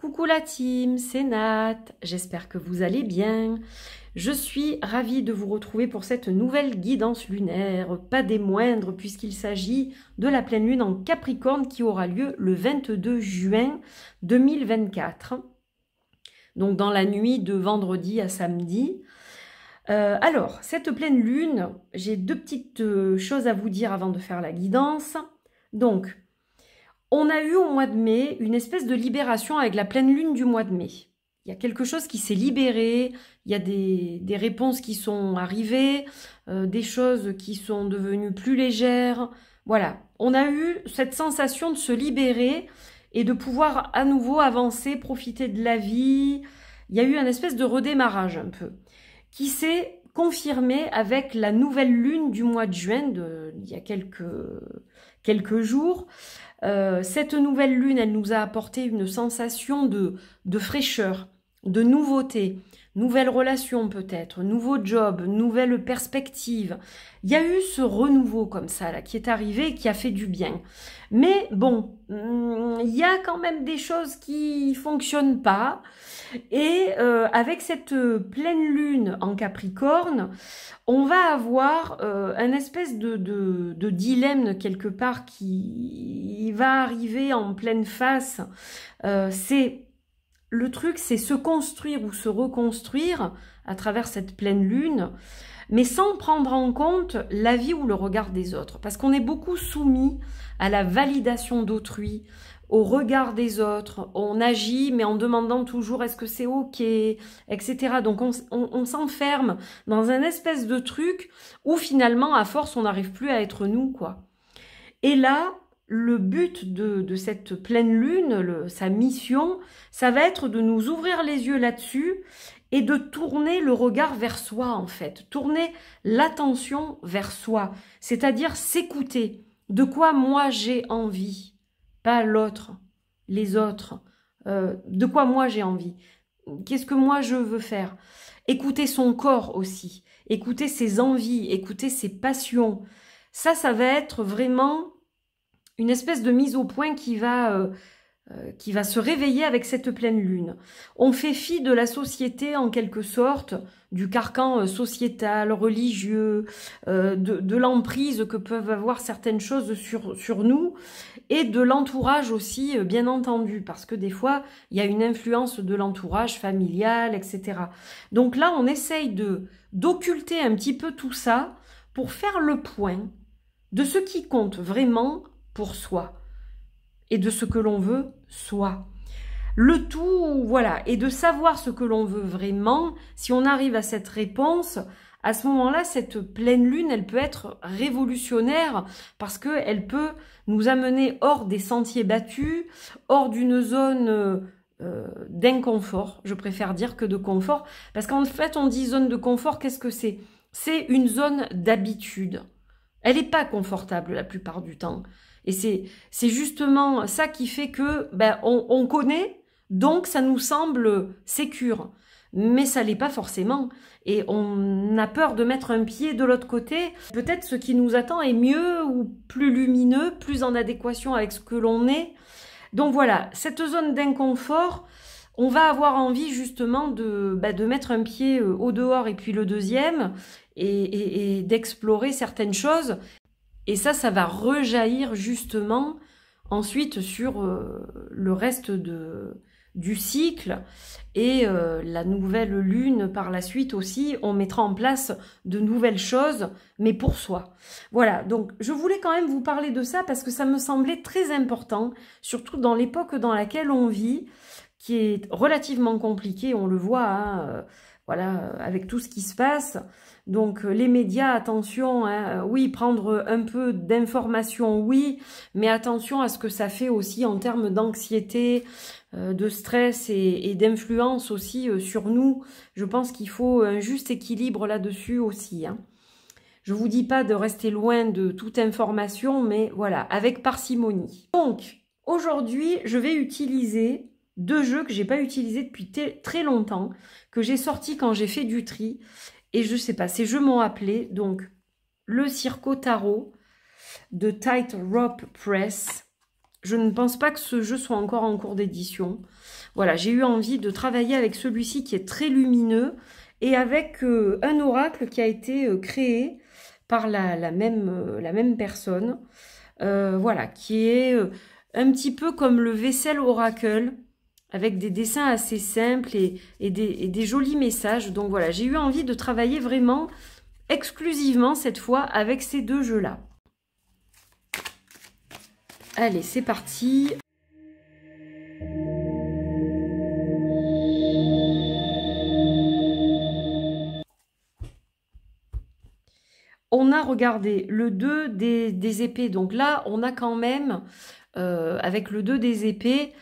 Coucou la team, c'est Nat, j'espère que vous allez bien. Je suis ravie de vous retrouver pour cette nouvelle guidance lunaire, pas des moindres puisqu'il s'agit de la pleine lune en Capricorne qui aura lieu le 22 juin 2024. Donc dans la nuit de vendredi à samedi. Alors, cette pleine lune, j'ai deux petites choses à vous dire avant de faire la guidance. Donc, on a eu au mois de mai une espèce de libération avec la pleine lune du mois de mai. Il y a quelque chose qui s'est libéré, il y a des réponses qui sont arrivées, des choses qui sont devenues plus légères. Voilà, on a eu cette sensation de se libérer et de pouvoir à nouveau avancer, profiter de la vie. Il y a eu une espèce de redémarrage un peu, qui s'est confirmé avec la nouvelle lune du mois de juin, il y a quelques jours. Cette nouvelle lune, elle nous a apporté une sensation de fraîcheur, de nouveauté, nouvelle relation peut-être, nouveau job, nouvelle perspective. Il y a eu ce renouveau comme ça là qui est arrivé et qui a fait du bien. Mais bon, il y a quand même des choses qui fonctionnent pas. Et avec cette pleine lune en Capricorne, on va avoir un espèce de dilemme quelque part qui va arriver en pleine face. Le truc, c'est se construire ou se reconstruire à travers cette pleine lune, mais sans prendre en compte l'avis ou le regard des autres. Parce qu'on est beaucoup soumis à la validation d'autrui, au regard des autres. On agit, mais en demandant toujours est-ce que c'est ok, etc. Donc on s'enferme dans un espèce de truc où finalement, à force, on n'arrive plus à être nous, quoi. Et là, le but de cette pleine lune, sa mission, ça va être de nous ouvrir les yeux là-dessus et de tourner le regard vers soi, en fait. Tourner l'attention vers soi, c'est-à-dire s'écouter. De quoi moi j'ai envie, pas l'autre, les autres. De quoi moi j'ai envie. Qu'est-ce que moi je veux faire? Écouter son corps aussi, écouter ses envies, écouter ses passions. Ça va être vraiment une espèce de mise au point qui va se réveiller avec cette pleine lune. On fait fi de la société en quelque sorte, du carcan sociétal, religieux, de l'emprise que peuvent avoir certaines choses sur nous, et de l'entourage aussi, bien entendu, parce que des fois, il y a une influence de l'entourage familial, etc. Donc là, on essaye d'occulter un petit peu tout ça pour faire le point de ce qui compte vraiment pour soi et de ce que l'on veut soi. Le tout, voilà, et de savoir ce que l'on veut vraiment. Si on arrive à cette réponse, à ce moment-là, cette pleine lune, elle peut être révolutionnaire parce qu'elle peut nous amener hors des sentiers battus, hors d'une zone d'inconfort. Je préfère dire que de confort, parce qu'en fait, on dit zone de confort, qu'est-ce que c'est? C'est une zone d'habitude. Elle n'est pas confortable la plupart du temps. Et c'est justement ça qui fait que on connaît, donc ça nous semble sécure. Mais ça l'est pas forcément. Et on a peur de mettre un pied de l'autre côté. Peut-être ce qui nous attend est mieux ou plus lumineux, plus en adéquation avec ce que l'on est. Donc voilà, cette zone d'inconfort, on va avoir envie justement de mettre un pied au dehors et puis le deuxième et d'explorer certaines choses. Et ça va rejaillir justement ensuite sur le reste du cycle et la nouvelle lune par la suite aussi. On mettra en place de nouvelles choses, mais pour soi. Voilà, donc je voulais quand même vous parler de ça parce que ça me semblait très important, surtout dans l'époque dans laquelle on vit, qui est relativement compliquée, on le voit, hein, voilà, avec tout ce qui se passe. Donc les médias, attention, hein, oui, prendre un peu d'informations, oui, mais attention à ce que ça fait aussi en termes d'anxiété, de stress et d'influence aussi sur nous. Je pense qu'il faut un juste équilibre là-dessus aussi, hein. Je vous dis pas de rester loin de toute information, mais voilà, avec parcimonie. Donc, aujourd'hui, je vais utiliser deux jeux que j'ai pas utilisés depuis très longtemps, que j'ai sortis quand j'ai fait du tri. Et je sais pas, ces jeux m'ont appelé. Donc, le Circo Tarot de Tight Rope Press. Je ne pense pas que ce jeu soit encore en cours d'édition. Voilà, j'ai eu envie de travailler avec celui-ci qui est très lumineux et avec un oracle qui a été créé par la même personne. Voilà, qui est un petit peu comme le Vaisselle Oracle, avec des dessins assez simples et des jolis messages. Donc voilà, j'ai eu envie de travailler vraiment exclusivement cette fois avec ces deux jeux-là. Allez, c'est parti. On a regardé le 2 des épées. Donc là, on a quand même, avec le 2 des épées,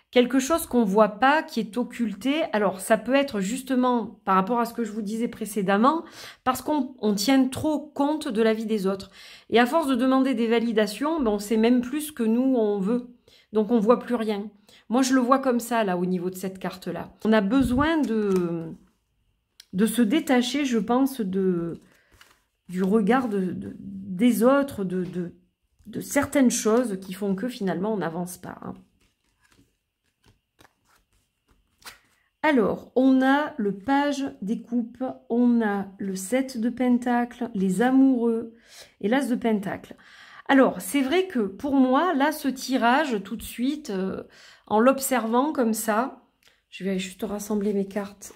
quelque chose qu'on ne voit pas, qui est occulté. Alors, ça peut être justement, par rapport à ce que je vous disais précédemment, parce qu'on tient trop compte de la vie des autres. Et à force de demander des validations, ben, on sait même plus ce que nous, on veut. Donc, on ne voit plus rien. Moi, je le vois comme ça, là, au niveau de cette carte-là. On a besoin de se détacher, je pense, du regard des autres, de certaines choses qui font que, finalement, on n'avance pas, hein. Alors, on a le page des coupes, on a le 7 de pentacle, les amoureux et l'as de pentacle. Alors, c'est vrai que pour moi, là, ce tirage, tout de suite, en l'observant comme ça, je vais juste rassembler mes cartes.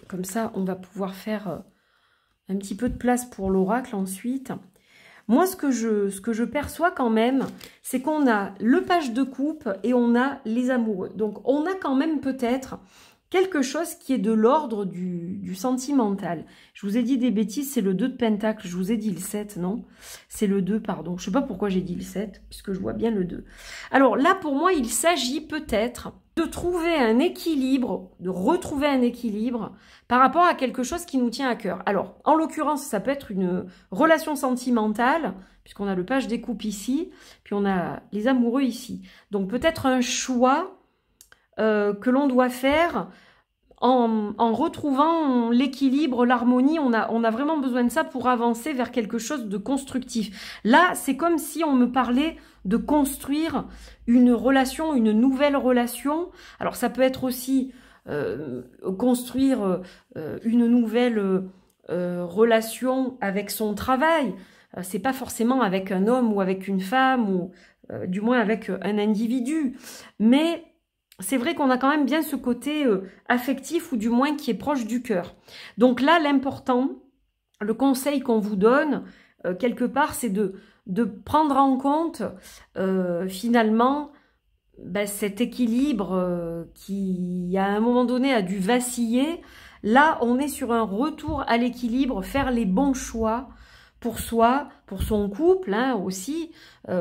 Comme ça, on va pouvoir faire un petit peu de place pour l'oracle ensuite. Moi, ce que je perçois quand même, c'est qu'on a le page de coupe et on a les amoureux. Donc, on a quand même peut-être quelque chose qui est de l'ordre du sentimental. Je vous ai dit des bêtises, c'est le 2 de pentacle. Je vous ai dit le 7, non? C'est le 2, pardon. Je ne sais pas pourquoi j'ai dit le 7, puisque je vois bien le 2. Alors là, pour moi, il s'agit peut-être de trouver un équilibre, de retrouver un équilibre par rapport à quelque chose qui nous tient à cœur. Alors, en l'occurrence, ça peut être une relation sentimentale, puisqu'on a le page des coupes ici, puis on a les amoureux ici. Donc peut-être un choix que l'on doit faire en retrouvant l'équilibre, l'harmonie. On a vraiment besoin de ça pour avancer vers quelque chose de constructif. Là, c'est comme si on me parlait de construire une relation, une nouvelle relation. Alors, ça peut être aussi construire une nouvelle relation avec son travail. C'est pas forcément avec un homme ou avec une femme, ou du moins avec un individu. Mais c'est vrai qu'on a quand même bien ce côté affectif, ou du moins qui est proche du cœur. Donc là, l'important, le conseil qu'on vous donne, quelque part, c'est de prendre en compte, finalement, ben, cet équilibre qui, à un moment donné, a dû vaciller. Là, on est sur un retour à l'équilibre, faire les bons choix pour soi, pour son couple, hein, aussi,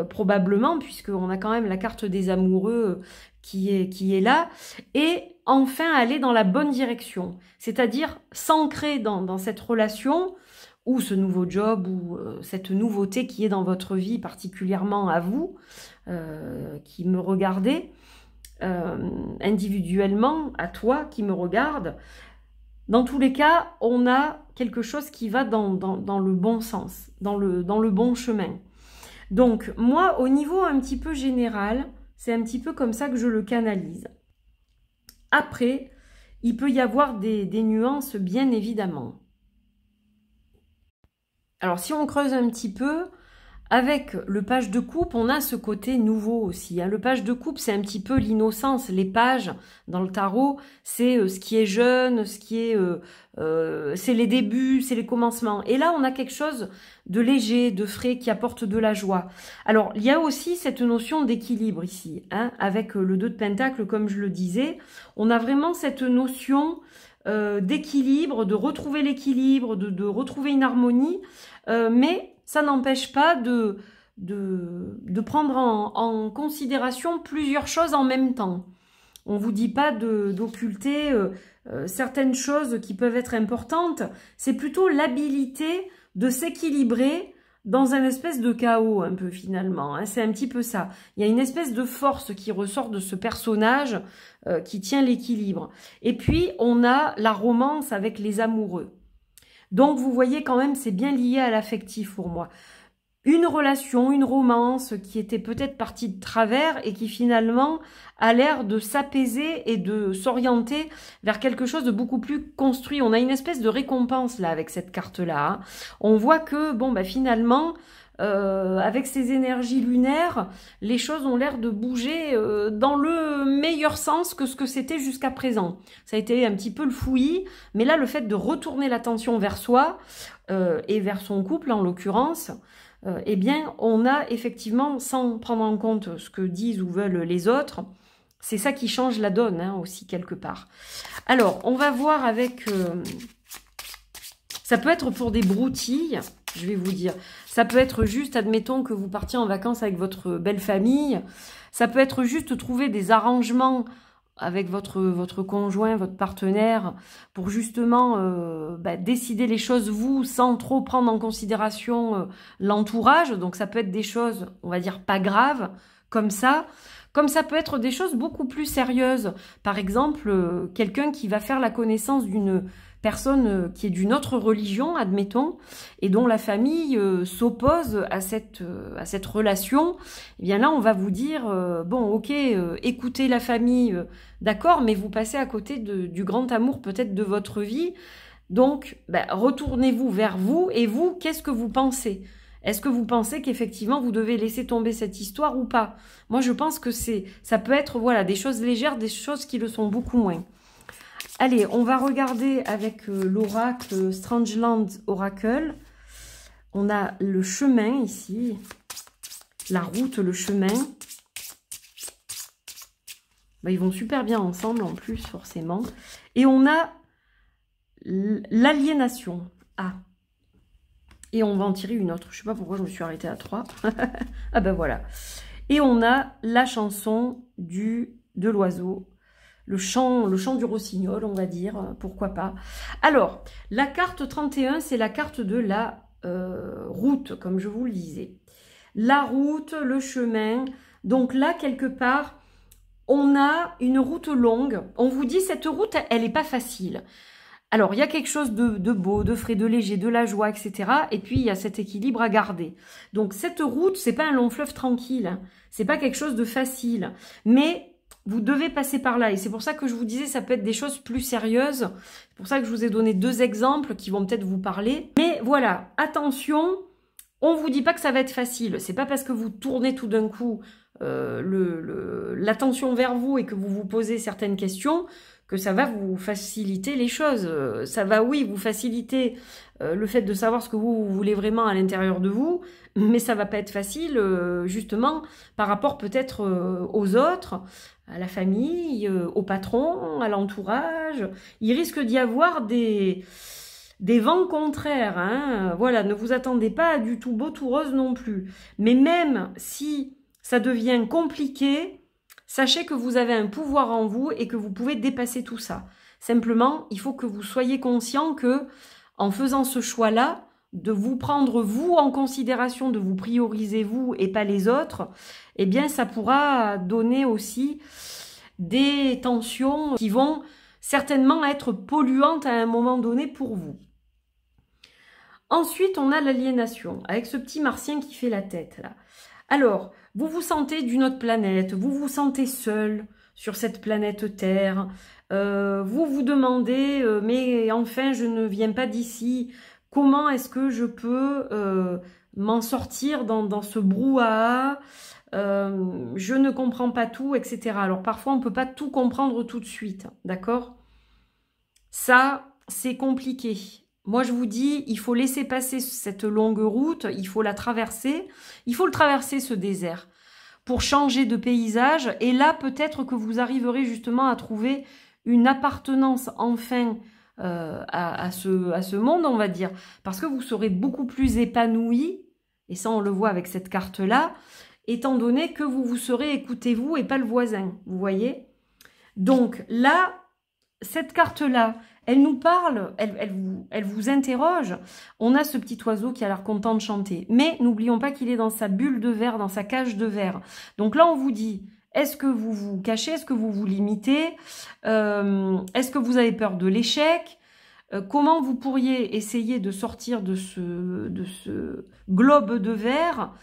probablement, puisqu'on a quand même la carte des amoureux qui est là, et enfin aller dans la bonne direction, c'est-à-dire s'ancrer dans cette relation, ou ce nouveau job, ou cette nouveauté qui est dans votre vie, particulièrement à vous, qui me regardez, individuellement, à toi qui me regarde. Dans tous les cas, on a quelque chose qui va dans le bon sens, dans le bon chemin. Donc, moi, au niveau un petit peu général, c'est un petit peu comme ça que je le canalise. Après, il peut y avoir des nuances, bien évidemment. Alors, si on creuse un petit peu, avec le page de coupe, on a ce côté nouveau aussi, hein. Le page de coupe, c'est un petit peu l'innocence. Les pages dans le tarot, c'est ce qui est jeune, ce qui est, c'est les débuts, c'est les commencements. Et là, on a quelque chose de léger, de frais, qui apporte de la joie. Alors, il y a aussi cette notion d'équilibre ici, hein, avec le 2 de pentacle, comme je le disais. On a vraiment cette notion d'équilibre, de retrouver l'équilibre, de retrouver une harmonie, mais ça n'empêche pas de prendre en considération plusieurs choses en même temps. On ne vous dit pas d'occulter certaines choses qui peuvent être importantes. C'est plutôt l'habilité de s'équilibrer dans un espèce de chaos, un peu finalement, hein. C'est un petit peu ça. Il y a une espèce de force qui ressort de ce personnage qui tient l'équilibre. Et puis, on a la romance avec les amoureux. Donc, vous voyez quand même, c'est bien lié à l'affectif pour moi. une relation, une romance qui était peut-être partie de travers et qui finalement a l'air de s'apaiser et de s'orienter vers quelque chose de beaucoup plus construit. On a une espèce de récompense là avec cette carte-là. Hein. On voit que, bon, bah, finalement, avec ces énergies lunaires, les choses ont l'air de bouger dans le meilleur sens que ce que c'était jusqu'à présent. Ça a été un petit peu le fouillis, mais là, le fait de retourner l'attention vers soi et vers son couple, en l'occurrence, eh bien, on a effectivement, sans prendre en compte ce que disent ou veulent les autres, c'est ça qui change la donne, hein, aussi, quelque part. Alors, on va voir avec... ça peut être pour des broutilles, je vais vous dire. Ça peut être juste, admettons que vous partiez en vacances avec votre belle famille. Ça peut être juste trouver des arrangements avec votre conjoint, votre partenaire, pour justement décider les choses, vous, sans trop prendre en considération l'entourage. Donc ça peut être des choses, on va dire, pas graves, comme ça. Comme ça peut être des choses beaucoup plus sérieuses. Par exemple, quelqu'un qui va faire la connaissance d'une personne qui est d'une autre religion, admettons, et dont la famille s'oppose à cette relation, eh bien là, on va vous dire, bon, ok, écoutez la famille, d'accord, mais vous passez à côté du grand amour peut-être de votre vie, donc retournez-vous vers vous, et vous, qu'est-ce que vous pensez ? Est-ce que vous pensez qu'effectivement, vous devez laisser tomber cette histoire ou pas? Moi, je pense que ça peut être, voilà, des choses légères, des choses qui le sont beaucoup moins. Allez, on va regarder avec l'oracle Strangeland Oracle. On a le chemin ici, la route, le chemin. Ils vont super bien ensemble en plus, forcément. Et on a l'aliénation. Ah. Et on va en tirer une autre. Je ne sais pas pourquoi je me suis arrêtée à 3. Ah ben voilà. Et on a la chanson de l'oiseau. Le chant du rossignol, on va dire, pourquoi pas. Alors, la carte 31, c'est la carte de la route, comme je vous le disais. La route, le chemin. Donc là, quelque part, on a une route longue. On vous dit, cette route, elle n'est pas facile. Alors, il y a quelque chose de beau, de frais, de léger, de la joie, etc. Et puis, il y a cet équilibre à garder. Donc, cette route, c'est pas un long fleuve tranquille. Hein. C'est pas quelque chose de facile. Mais vous devez passer par là. Et c'est pour ça que je vous disais, ça peut être des choses plus sérieuses. C'est pour ça que je vous ai donné 2 exemples qui vont peut-être vous parler. Mais voilà, attention, on vous dit pas que ça va être facile. C'est pas parce que vous tournez tout d'un coup l'attention vers vous et que vous vous posez certaines questions que ça va vous faciliter les choses. Ça va, oui, vous faciliter le fait de savoir ce que vous voulez vraiment à l'intérieur de vous, mais ça va pas être facile, justement, par rapport peut-être aux autres, à la famille, au patron, à l'entourage. Il risque d'y avoir des vents contraires. Hein. Voilà, ne vous attendez pas à du tout beau, tout rose non plus. Mais même si ça devient compliqué, sachez que vous avez un pouvoir en vous et que vous pouvez dépasser tout ça. Simplement, il faut que vous soyez conscient que, en faisant ce choix-là, de vous prendre vous en considération, de vous prioriser vous et pas les autres, eh bien, ça pourra donner aussi des tensions qui vont certainement être polluantes à un moment donné pour vous. Ensuite, on a l'aliénation, avec ce petit martien qui fait la tête, là. Alors, vous vous sentez d'une autre planète, vous vous sentez seul sur cette planète Terre, vous vous demandez, mais enfin je ne viens pas d'ici, comment est-ce que je peux m'en sortir dans ce brouhaha, je ne comprends pas tout, etc. Alors parfois on ne peut pas tout comprendre tout de suite, d'accord? Ça, c'est compliqué. Moi, je vous dis, il faut laisser passer cette longue route, il faut la traverser, il faut le traverser, ce désert, pour changer de paysage. Et là, peut-être que vous arriverez justement à trouver une appartenance, enfin, à ce monde, on va dire. Parce que vous serez beaucoup plus épanoui, et ça, on le voit avec cette carte-là, étant donné que vous serez écoutez-vous et pas le voisin, vous voyez? Donc là, cette carte-là, elle nous parle, elle vous interroge. On a ce petit oiseau qui a l'air content de chanter. Mais n'oublions pas qu'il est dans sa bulle de verre, dans sa cage de verre. Donc là, on vous dit, est-ce que vous vous cachez? Est-ce que vous vous limitez? Est-ce que vous avez peur de l'échec? comment vous pourriez essayer de sortir de ce globe de verre,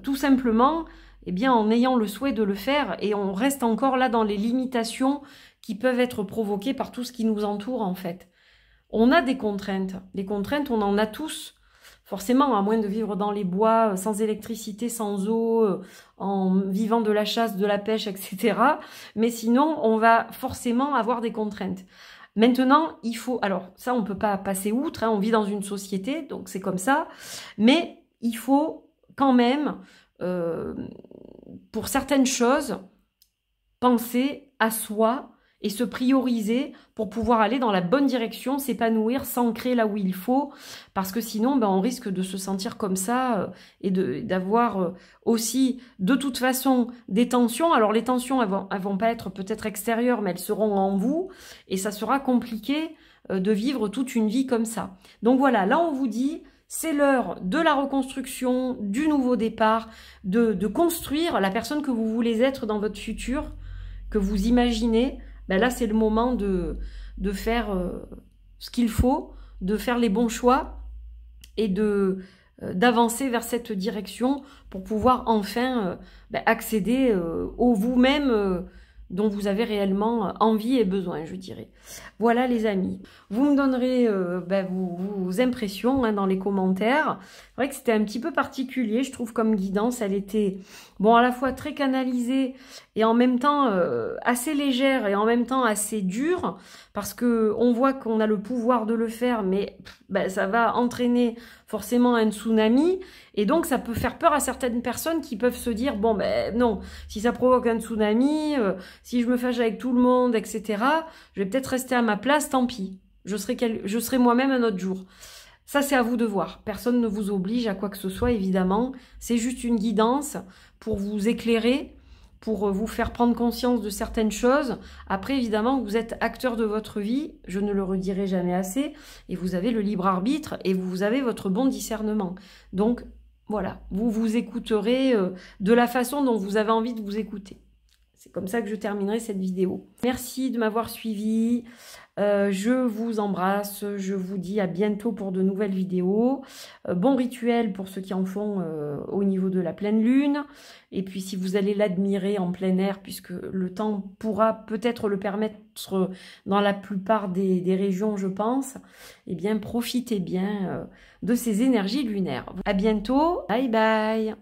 tout simplement, eh bien, en ayant le souhait de le faire, et on reste encore là dans les limitations qui peuvent être provoquées par tout ce qui nous entoure, en fait. On a des contraintes. Les contraintes, on en a tous. Forcément, à moins de vivre dans les bois, sans électricité, sans eau, en vivant de la chasse, de la pêche, etc. Mais sinon, on va forcément avoir des contraintes. Maintenant, il faut... Alors, ça, on ne peut pas passer outre, hein, on vit dans une société, donc c'est comme ça. Mais il faut quand même, pour certaines choses, penser à soi et se prioriser pour pouvoir aller dans la bonne direction, s'épanouir, s'ancrer là où il faut, parce que sinon, on risque de se sentir comme ça et d'avoir aussi, de toute façon, des tensions. Alors, les tensions, elles vont pas être peut-être extérieures, mais elles seront en vous, et ça sera compliqué de vivre toute une vie comme ça. Donc voilà, là, on vous dit... C'est l'heure de la reconstruction, du nouveau départ, de construire la personne que vous voulez être dans votre futur, que vous imaginez. Ben là, c'est le moment de faire ce qu'il faut, de faire les bons choix et d'avancer vers cette direction pour pouvoir enfin accéder au vous-même dont vous avez réellement envie et besoin, je dirais. Voilà les amis. Vous me donnerez vos impressions hein, dans les commentaires. C'est vrai que c'était un petit peu particulier, je trouve, comme guidance. Elle était, bon, à la fois très canalisée et en même temps assez légère et en même temps assez dure, parce que on voit qu'on a le pouvoir de le faire, mais ça va entraîner forcément un tsunami, et donc ça peut faire peur à certaines personnes qui peuvent se dire, bon non, si ça provoque un tsunami, si je me fâche avec tout le monde, etc., je vais peut-être rester à ma place, tant pis, je serai moi-même un autre jour. Ça, c'est à vous de voir. Personne ne vous oblige à quoi que ce soit, évidemment. C'est juste une guidance pour vous éclairer, pour vous faire prendre conscience de certaines choses. Après, évidemment, vous êtes acteur de votre vie, je ne le redirai jamais assez, et vous avez le libre arbitre, et vous avez votre bon discernement. Donc, voilà, vous vous écouterez de la façon dont vous avez envie de vous écouter. C'est comme ça que je terminerai cette vidéo. Merci de m'avoir suivi. Je vous embrasse, je vous dis à bientôt pour de nouvelles vidéos. Bon rituel pour ceux qui en font au niveau de la pleine lune. Et puis si vous allez l'admirer en plein air, puisque le temps pourra peut-être le permettre dans la plupart des régions, je pense, eh bien profitez bien de ces énergies lunaires. À bientôt, bye bye.